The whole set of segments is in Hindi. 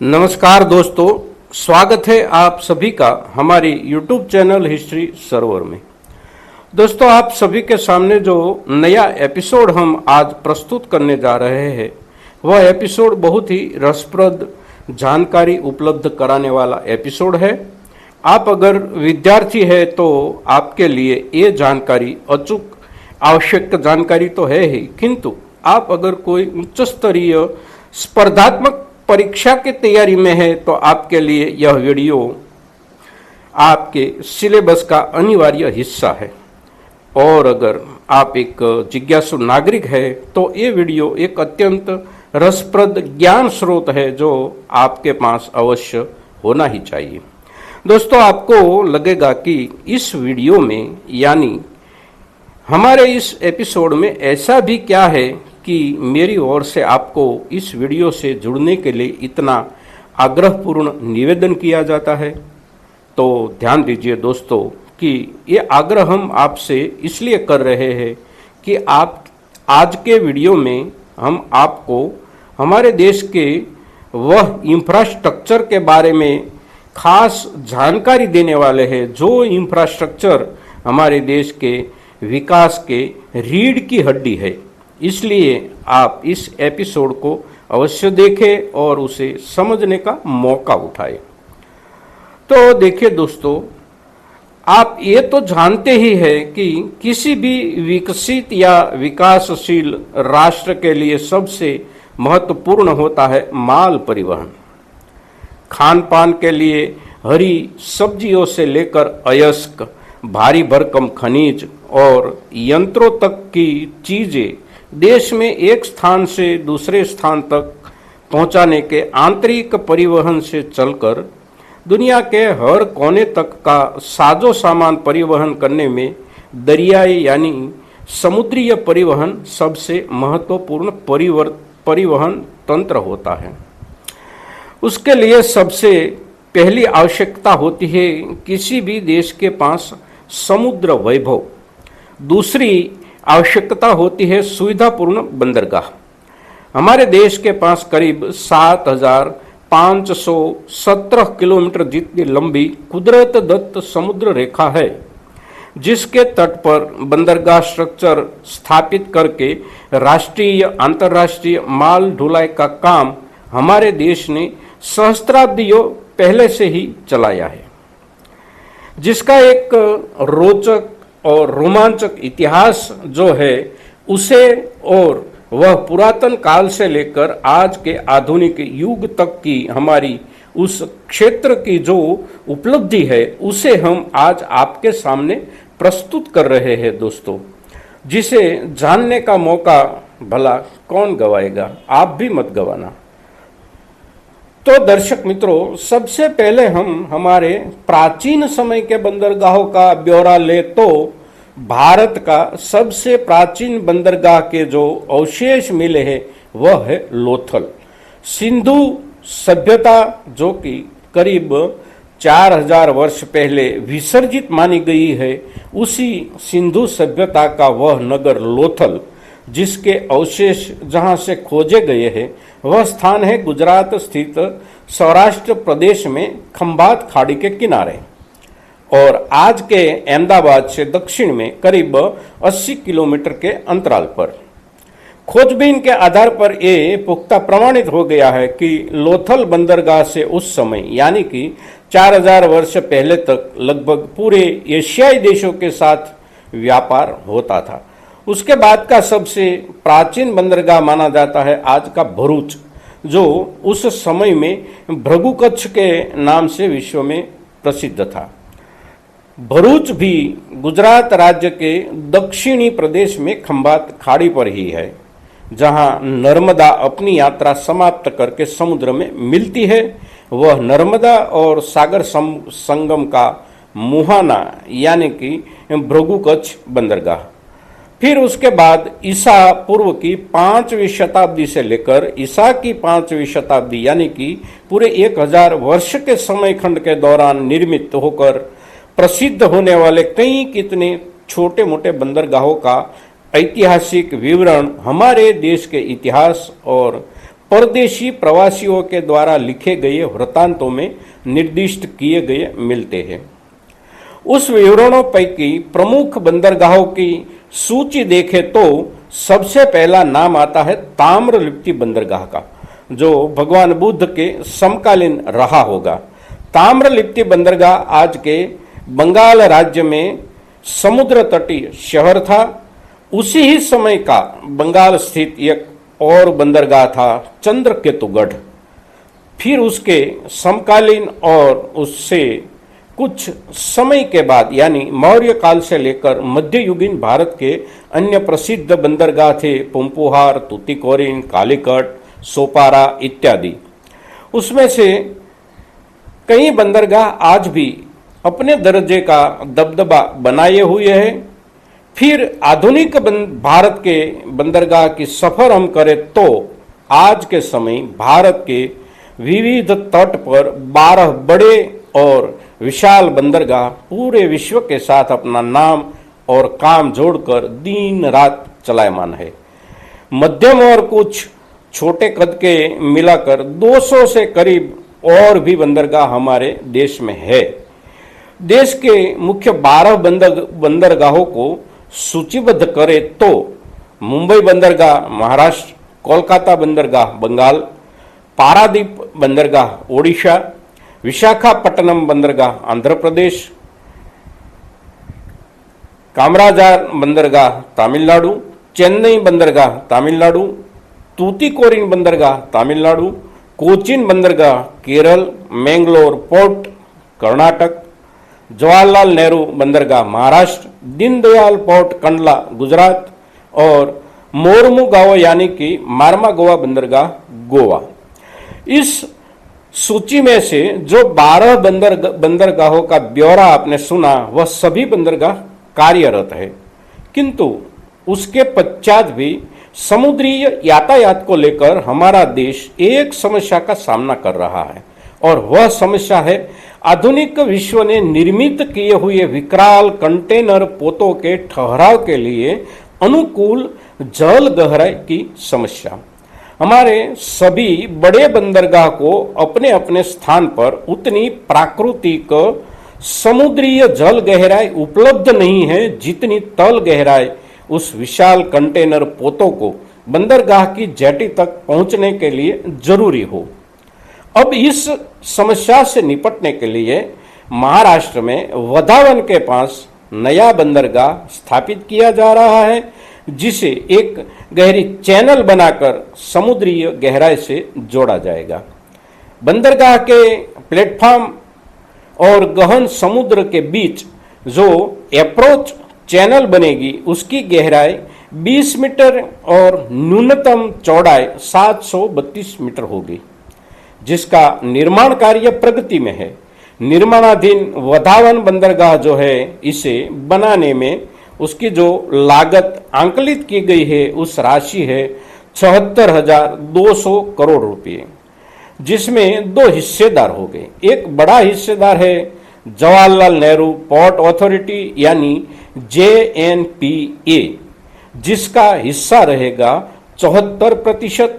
नमस्कार दोस्तों, स्वागत है आप सभी का हमारी YouTube चैनल हिस्ट्री सर्वर में। दोस्तों, आप सभी के सामने जो नया एपिसोड हम आज प्रस्तुत करने जा रहे हैं वह एपिसोड बहुत ही रसप्रद जानकारी उपलब्ध कराने वाला एपिसोड है। आप अगर विद्यार्थी है तो आपके लिए ये जानकारी अचूक आवश्यक जानकारी तो है ही, किंतु आप अगर कोई उच्च स्तरीय स्पर्धात्मक परीक्षा की तैयारी में है तो आपके लिए यह वीडियो आपके सिलेबस का अनिवार्य हिस्सा है। और अगर आप एक जिज्ञासु नागरिक है तो ये वीडियो एक अत्यंत रसप्रद ज्ञान स्रोत है जो आपके पास अवश्य होना ही चाहिए। दोस्तों, आपको लगेगा कि इस वीडियो में यानी हमारे इस एपिसोड में ऐसा भी क्या है कि मेरी ओर से आपको इस वीडियो से जुड़ने के लिए इतना आग्रहपूर्ण निवेदन किया जाता है। तो ध्यान दीजिए दोस्तों कि ये आग्रह हम आपसे इसलिए कर रहे हैं कि आप आज के वीडियो में हम आपको हमारे देश के वह इंफ्रास्ट्रक्चर के बारे में खास जानकारी देने वाले हैं जो इंफ्रास्ट्रक्चर हमारे देश के विकास के रीढ़ की हड्डी है। इसलिए आप इस एपिसोड को अवश्य देखें और उसे समझने का मौका उठाएं। तो देखिए दोस्तों, आप ये तो जानते ही हैं कि किसी भी विकसित या विकासशील राष्ट्र के लिए सबसे महत्वपूर्ण होता है माल परिवहन। खान पान के लिए हरी सब्जियों से लेकर अयस्क भारी भरकम खनिज और यंत्रों तक की चीजें देश में एक स्थान से दूसरे स्थान तक पहुंचाने के आंतरिक परिवहन से चलकर दुनिया के हर कोने तक का साजो सामान परिवहन करने में दरियाई यानी समुद्रीय परिवहन सबसे महत्वपूर्ण परिवहन तंत्र होता है। उसके लिए सबसे पहली आवश्यकता होती है किसी भी देश के पास समुद्र वैभव। दूसरी आवश्यकता होती है सुविधापूर्ण बंदरगाह। हमारे देश के पास करीब 7,517 किलोमीटर जितनी लंबी कुदरत दत्त समुद्र रेखा है, जिसके तट पर बंदरगाह स्ट्रक्चर स्थापित करके राष्ट्रीय अंतर्राष्ट्रीय माल ढुलाई का काम हमारे देश ने सहस्त्राब्दियों पहले से ही चलाया है, जिसका एक रोचक और रोमांचक इतिहास जो है उसे और वह पुरातन काल से लेकर आज के आधुनिक युग तक की हमारी उस क्षेत्र की जो उपलब्धि है उसे हम आज आपके सामने प्रस्तुत कर रहे हैं दोस्तों, जिसे जानने का मौका भला कौन गवाएगा, आप भी मत गवाना। तो दर्शक मित्रों, सबसे पहले हम हमारे प्राचीन समय के बंदरगाहों का ब्यौरा ले तो भारत का सबसे प्राचीन बंदरगाह के जो अवशेष मिले हैं वह है लोथल। सिंधु सभ्यता जो कि करीब 4000 वर्ष पहले विसर्जित मानी गई है, उसी सिंधु सभ्यता का वह नगर लोथल जिसके अवशेष जहां से खोजे गए हैं वह स्थान है गुजरात स्थित सौराष्ट्र प्रदेश में खंभात खाड़ी के किनारे और आज के अहमदाबाद से दक्षिण में करीब 80 किलोमीटर के अंतराल पर। खोजबीन के आधार पर ये पुख्ता प्रमाणित हो गया है कि लोथल बंदरगाह से उस समय यानी कि 4000 वर्ष पहले तक लगभग पूरे एशियाई देशों के साथ व्यापार होता था। उसके बाद का सबसे प्राचीन बंदरगाह माना जाता है आज का भरूच, जो उस समय में भृगुकच्छ के नाम से विश्व में प्रसिद्ध था। भरूच भी गुजरात राज्य के दक्षिणी प्रदेश में खंभात खाड़ी पर ही है, जहां नर्मदा अपनी यात्रा समाप्त करके समुद्र में मिलती है। वह नर्मदा और सागर संगम का मुहाना यानी कि भृगुकच्छ बंदरगाह। फिर उसके बाद ईसा पूर्व की 5वीं शताब्दी से लेकर ईसा की 5वीं शताब्दी यानी कि पूरे 1000 वर्ष के समय खंड के दौरान निर्मित होकर प्रसिद्ध होने वाले कई कितने छोटे मोटे बंदरगाहों का ऐतिहासिक विवरण हमारे देश के इतिहास और परदेशी प्रवासियों के द्वारा लिखे गए वृत्तांतों में निर्दिष्ट किए गए मिलते हैं। उस विवरणों पैकी प्रमुख बंदरगाहों की सूची देखें तो सबसे पहला नाम आता है ताम्रलिप्ति बंदरगाह का, जो भगवान बुद्ध के समकालीन रहा होगा। ताम्रलिप्ति बंदरगाह आज के बंगाल राज्य में समुद्र तटीय शहर था। उसी ही समय का बंगाल स्थित एक और बंदरगाह था चंद्रकेतुगढ़। फिर उसके समकालीन और उससे कुछ समय के बाद यानी मौर्य काल से लेकर मध्ययुगीन भारत के अन्य प्रसिद्ध बंदरगाह थे पुम्पुहार, तूतीकोरिन, कालीकट, सोपारा इत्यादि। उसमें से कई बंदरगाह आज भी अपने दर्जे का दबदबा बनाए हुए हैं। फिर आधुनिक भारत के बंदरगाह की सफर हम करें तो आज के समय भारत के विविध तट पर 12 बड़े और विशाल बंदरगाह पूरे विश्व के साथ अपना नाम और काम जोड़कर दिन रात चलायमान है। मध्यम और कुछ छोटे कद के मिलाकर 200 से करीब और भी बंदरगाह हमारे देश में है। देश के मुख्य 12 बंदरगाहों को सूचीबद्ध करें तो मुंबई बंदरगाह महाराष्ट्र, कोलकाता बंदरगाह बंगाल, पारादीप बंदरगाह ओडिशा, विशाखापट्टनम बंदरगाह आंध्र प्रदेश, कामराजार बंदरगाह तमिलनाडु, चेन्नई बंदरगाह तमिलनाडु, तूतीकोरिन बंदरगाह तमिलनाडु, कोचीन बंदरगाह केरल, मैंगलोर पोर्ट कर्नाटक, जवाहरलाल नेहरू बंदरगाह महाराष्ट्र, दीनदयाल पोर्ट कंडला गुजरात और मोरमुगाओ यानी कि मार्मागोवा बंदरगाह गोवा। इस सूची में से जो 12 बंदरगाहों का ब्यौरा आपने सुना वह सभी बंदरगाह कार्यरत है, किंतु उसके पश्चात भी समुद्री यातायात को लेकर हमारा देश एक समस्या का सामना कर रहा है और वह समस्या है आधुनिक विश्व ने निर्मित किए हुए विकराल कंटेनर पोतों के ठहराव के लिए अनुकूल जल गहराई की समस्या। हमारे सभी बड़े बंदरगाह को अपने अपने स्थान पर उतनी प्राकृतिक समुद्रीय जल गहराई उपलब्ध नहीं है जितनी तल गहराई उस विशाल कंटेनर पोतों को बंदरगाह की जेटी तक पहुंचने के लिए जरूरी हो। अब इस समस्या से निपटने के लिए महाराष्ट्र में वधावन के पास नया बंदरगाह स्थापित किया जा रहा है, जिसे एक गहरी चैनल बनाकर समुद्रीय गहराई से जोड़ा जाएगा। बंदरगाह के प्लेटफॉर्म और गहन समुद्र के बीच जो अप्रोच चैनल बनेगी उसकी गहराई 20 मीटर और न्यूनतम चौड़ाई 732 मीटर होगी, जिसका निर्माण कार्य प्रगति में है। निर्माणाधीन वधावन बंदरगाह जो है इसे बनाने में उसकी जो लागत आंकलित की गई है उस राशि है 76,200 करोड़ रुपये, जिसमें 2 हिस्सेदार हो गए। एक बड़ा हिस्सेदार है जवाहरलाल नेहरू पोर्ट अथॉरिटी यानी JNPA, जिसका हिस्सा रहेगा 74%।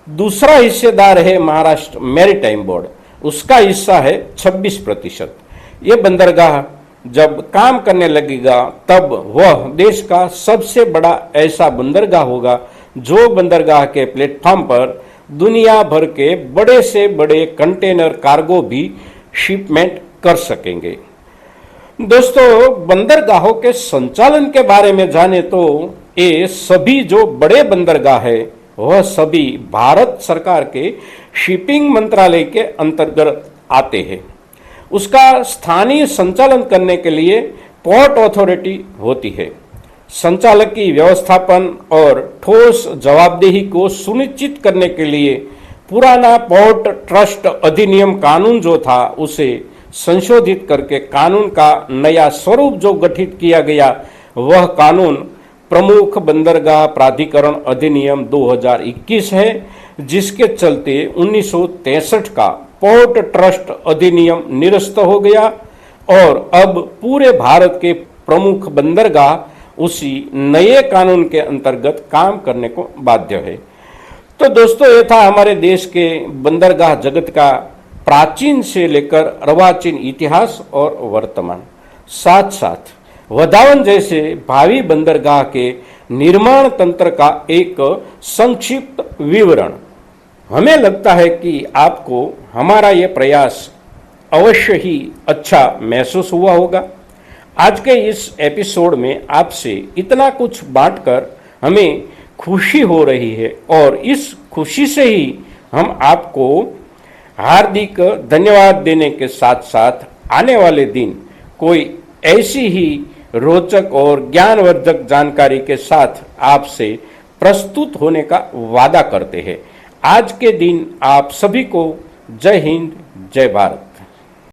दूसरा हिस्सेदार है महाराष्ट्र मैरीटाइम बोर्ड, उसका हिस्सा है 26%। ये बंदरगाह जब काम करने लगेगा तब वह देश का सबसे बड़ा ऐसा बंदरगाह होगा जो बंदरगाह के प्लेटफॉर्म पर दुनिया भर के बड़े से बड़े कंटेनर कार्गो भी शिपमेंट कर सकेंगे। दोस्तों, बंदरगाहों के संचालन के बारे में जाने तो ये सभी जो बड़े बंदरगाह है वह सभी भारत सरकार के शिपिंग मंत्रालय के अंतर्गत आते हैं। उसका स्थानीय संचालन करने के लिए पोर्ट अथॉरिटी होती है। संचालक की व्यवस्थापन और ठोस जवाबदेही को सुनिश्चित करने के लिए पुराना पोर्ट ट्रस्ट अधिनियम कानून जो था उसे संशोधित करके कानून का नया स्वरूप जो गठित किया गया वह कानून प्रमुख बंदरगाह प्राधिकरण अधिनियम 2021 है, जिसके चलते 1963 का पोर्ट ट्रस्ट अधिनियम निरस्त हो गया और अब पूरे भारत के प्रमुख बंदरगाह उसी नए कानून के अंतर्गत काम करने को बाध्य है। तो दोस्तों, ये था हमारे देश के बंदरगाह जगत का प्राचीन से लेकर अर्वाचीन इतिहास और वर्तमान, साथ साथ वधावन जैसे भावी बंदरगाह के निर्माण तंत्र का एक संक्षिप्त विवरण। हमें लगता है कि आपको हमारा यह प्रयास अवश्य ही अच्छा महसूस हुआ होगा। आज के इस एपिसोड में आपसे इतना कुछ बांटकर हमें खुशी हो रही है और इस खुशी से ही हम आपको हार्दिक धन्यवाद देने के साथ साथ आने वाले दिन कोई ऐसी ही रोचक और ज्ञानवर्धक जानकारी के साथ आपसे प्रस्तुत होने का वादा करते हैं। आज के दिन आप सभी को जय हिंद, जय भारत।